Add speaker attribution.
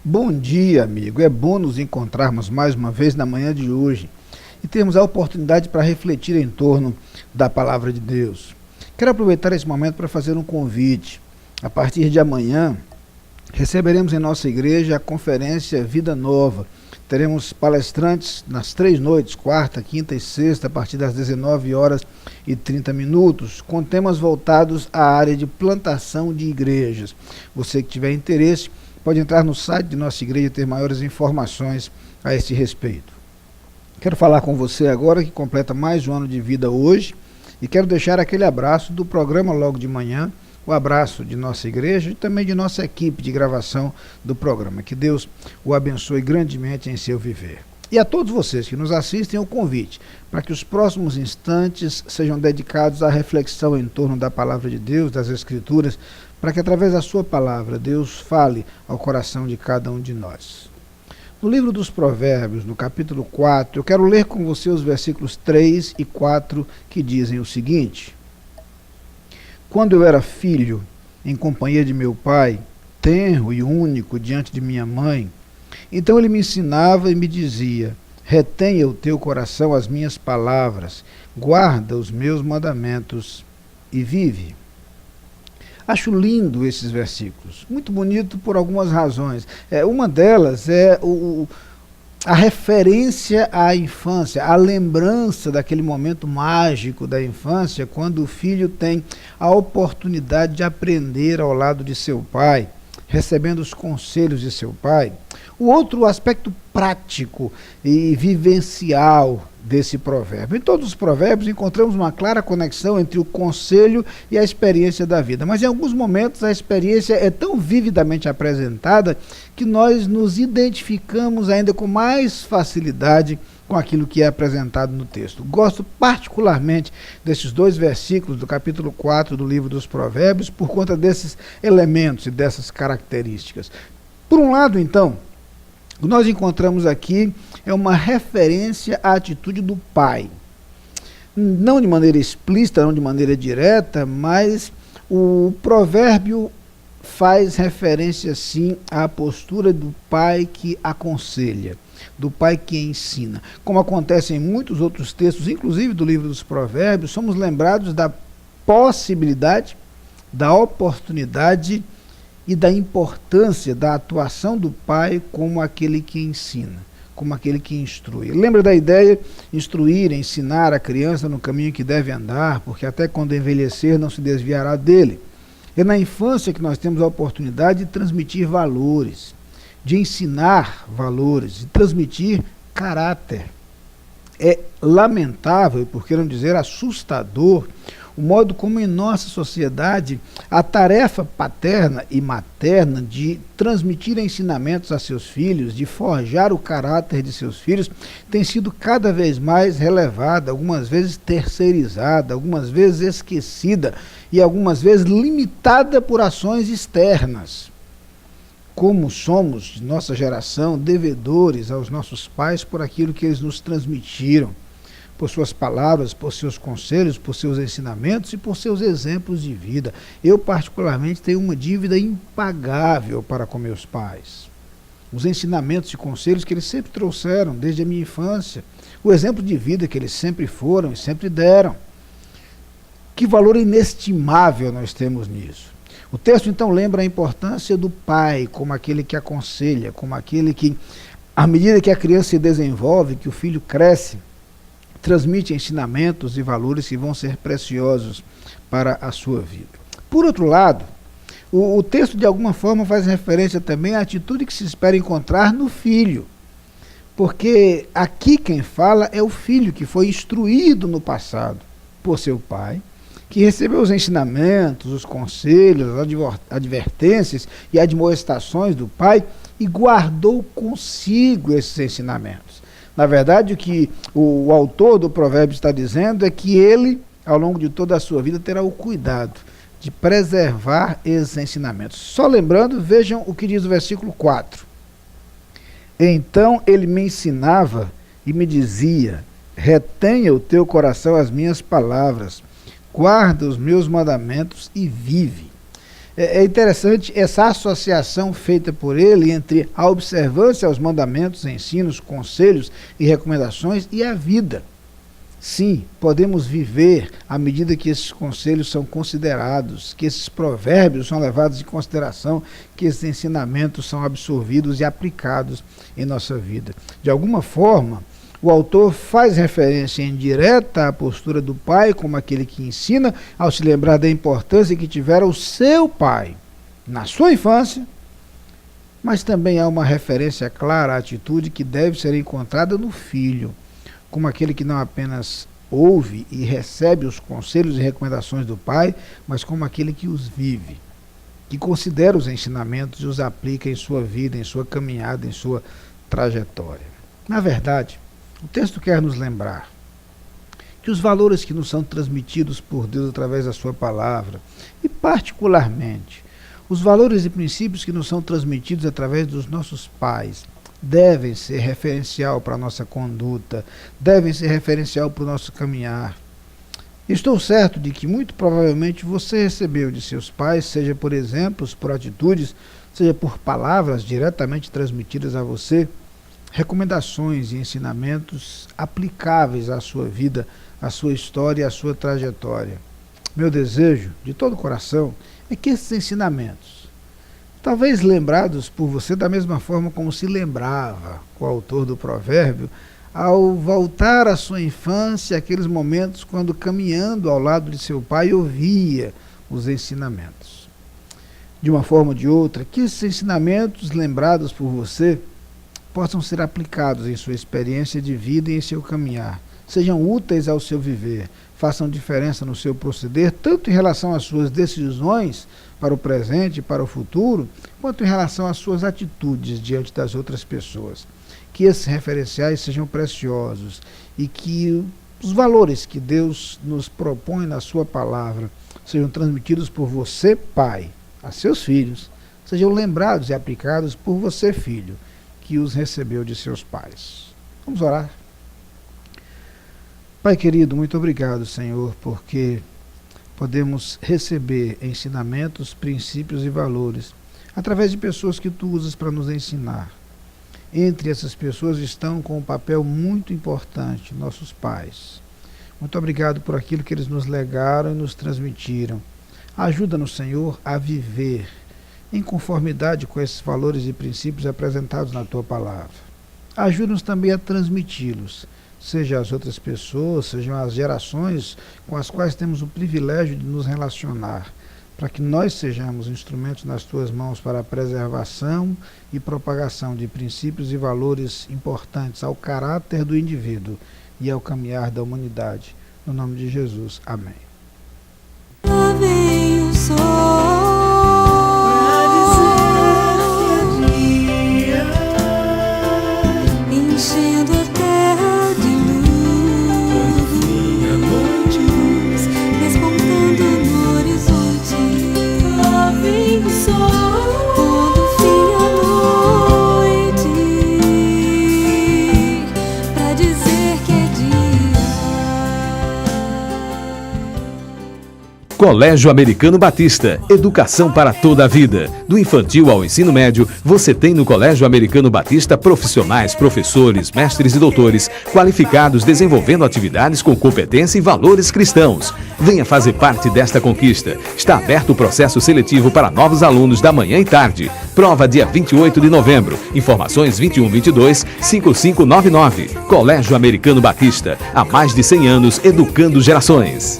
Speaker 1: Bom dia, amigo. É bom nos encontrarmos mais uma vez na manhã de hoje e termos a oportunidade para refletir em torno da palavra de Deus. Quero aproveitar esse momento para fazer um convite. A partir de amanhã, receberemos em nossa igreja a conferência Vida Nova. Teremos palestrantes nas 3 noites, quarta, quinta e sexta, a partir das 19h30, com temas voltados à área de plantação de igrejas. Você que tiver interesse, pode entrar no site de nossa igreja e ter maiores informações a esse respeito. Quero falar com você agora que completa mais um ano de vida hoje e quero deixar aquele abraço do programa logo de manhã, o abraço de nossa igreja e também de nossa equipe de gravação do programa. Que Deus o abençoe grandemente em seu viver. E a todos vocês que nos assistem, o convite para que os próximos instantes sejam dedicados à reflexão em torno da palavra de Deus, das Escrituras, para que através da sua palavra Deus fale ao coração de cada um de nós. No livro dos Provérbios, no capítulo 4, eu quero ler com você os versículos 3 e 4 que dizem o seguinte: Quando eu era filho, em companhia de meu pai, tenro e único diante de minha mãe, então ele me ensinava e me dizia: retenha o teu coração as minhas palavras, guarda os meus mandamentos e vive. Acho lindo esses versículos, muito bonito por algumas razões. Uma delas é a referência à infância, a lembrança daquele momento mágico da infância, quando o filho tem a oportunidade de aprender ao lado de seu pai, recebendo os conselhos de seu pai. O outro aspecto prático e vivencial desse provérbio. Em todos os provérbios encontramos uma clara conexão entre o conselho e a experiência da vida, mas em alguns momentos a experiência é tão vividamente apresentada que nós nos identificamos ainda com mais facilidade com aquilo que é apresentado no texto. Gosto particularmente desses 2 versículos do capítulo 4 do livro dos Provérbios por conta desses elementos e dessas características. Por um lado, então, o que nós encontramos aqui é uma referência à atitude do pai. Não de maneira explícita, não de maneira direta, mas o provérbio faz referência, sim, à postura do pai que aconselha, do pai que ensina. Como acontece em muitos outros textos, inclusive do livro dos Provérbios, somos lembrados da possibilidade, da oportunidade e da importância da atuação do pai como aquele que ensina, como aquele que instrui. Lembra da ideia? Instruir, ensinar a criança no caminho que deve andar, porque até quando envelhecer não se desviará dele. É na infância que nós temos a oportunidade de transmitir valores, de ensinar valores, de transmitir caráter. É lamentável, por que não dizer assustador, o modo como em nossa sociedade a tarefa paterna e materna de transmitir ensinamentos a seus filhos, de forjar o caráter de seus filhos, tem sido cada vez mais relevada, algumas vezes terceirizada, algumas vezes esquecida e algumas vezes limitada por ações externas. Como somos, nossa geração, devedores aos nossos pais por aquilo que eles nos transmitiram, por suas palavras, por seus conselhos, por seus ensinamentos e por seus exemplos de vida. Eu, particularmente, tenho uma dívida impagável para com meus pais. Os ensinamentos e conselhos que eles sempre trouxeram desde a minha infância, o exemplo de vida que eles sempre foram e sempre deram. Que valor inestimável nós temos nisso. O texto, então, lembra a importância do pai como aquele que aconselha, como aquele que, à medida que a criança se desenvolve, que o filho cresce, transmite ensinamentos e valores que vão ser preciosos para a sua vida. Por outro lado, o texto de alguma forma faz referência também à atitude que se espera encontrar no filho, porque aqui quem fala é o filho que foi instruído no passado por seu pai, que recebeu os ensinamentos, os conselhos, as advertências e admoestações do pai e guardou consigo esses ensinamentos. Na verdade, o que o autor do provérbio está dizendo é que ele, ao longo de toda a sua vida, terá o cuidado de preservar esses ensinamentos. Só lembrando, vejam o que diz o versículo 4. Então ele me ensinava e me dizia: retenha o teu coração as minhas palavras, guarda os meus mandamentos e vive. É interessante essa associação feita por ele entre a observância aos mandamentos, ensinos, conselhos e recomendações e a vida. Sim, podemos viver à medida que esses conselhos são considerados, que esses provérbios são levados em consideração, que esses ensinamentos são absorvidos e aplicados em nossa vida. De alguma forma, o autor faz referência indireta à postura do pai como aquele que ensina, ao se lembrar da importância que tivera o seu pai na sua infância, mas também há uma referência clara à atitude que deve ser encontrada no filho, como aquele que não apenas ouve e recebe os conselhos e recomendações do pai, mas como aquele que os vive, que considera os ensinamentos e os aplica em sua vida, em sua caminhada, em sua trajetória. Na verdade, o texto quer nos lembrar que os valores que nos são transmitidos por Deus através da sua palavra, e particularmente os valores e princípios que nos são transmitidos através dos nossos pais, devem ser referencial para a nossa conduta, devem ser referencial para o nosso caminhar. Estou certo de que muito provavelmente você recebeu de seus pais, seja por exemplos, por atitudes, seja por palavras diretamente transmitidas a você, recomendações e ensinamentos aplicáveis à sua vida, à sua história e à sua trajetória. Meu desejo, de todo o coração, é que esses ensinamentos, talvez lembrados por você da mesma forma como se lembrava o autor do provérbio, ao voltar à sua infância, aqueles momentos quando caminhando ao lado de seu pai ouvia os ensinamentos. De uma forma ou de outra, que esses ensinamentos lembrados por você possam ser aplicados em sua experiência de vida e em seu caminhar, sejam úteis ao seu viver, façam diferença no seu proceder, tanto em relação às suas decisões para o presente e para o futuro, quanto em relação às suas atitudes diante das outras pessoas. Que esses referenciais sejam preciosos e que os valores que Deus nos propõe na sua palavra sejam transmitidos por você, pai, a seus filhos, sejam lembrados e aplicados por você, filho, que os recebeu de seus pais. Vamos orar. Pai querido, muito obrigado, Senhor, porque podemos receber ensinamentos, princípios e valores através de pessoas que Tu usas para nos ensinar. Entre essas pessoas estão com um papel muito importante, nossos pais. Muito obrigado por aquilo que eles nos legaram e nos transmitiram. Ajuda-nos, Senhor, a viver em conformidade com esses valores e princípios apresentados na Tua palavra. Ajuda-nos também a transmiti-los, seja as outras pessoas, sejam as gerações com as quais temos o privilégio de nos relacionar, para que nós sejamos instrumentos nas Tuas mãos para a preservação e propagação de princípios e valores importantes ao caráter do indivíduo e ao caminhar da humanidade. No nome de Jesus. Amém.
Speaker 2: Lá vem o sol.
Speaker 3: Colégio Americano Batista, educação para toda a vida. Do infantil ao ensino médio, você tem no Colégio Americano Batista profissionais, professores, mestres e doutores, qualificados desenvolvendo atividades com competência e valores cristãos. Venha fazer parte desta conquista. Está aberto o processo seletivo para novos alunos da manhã e tarde. Prova dia 28 de novembro. Informações 2122-5599. Colégio Americano Batista, há mais de 100 anos educando gerações.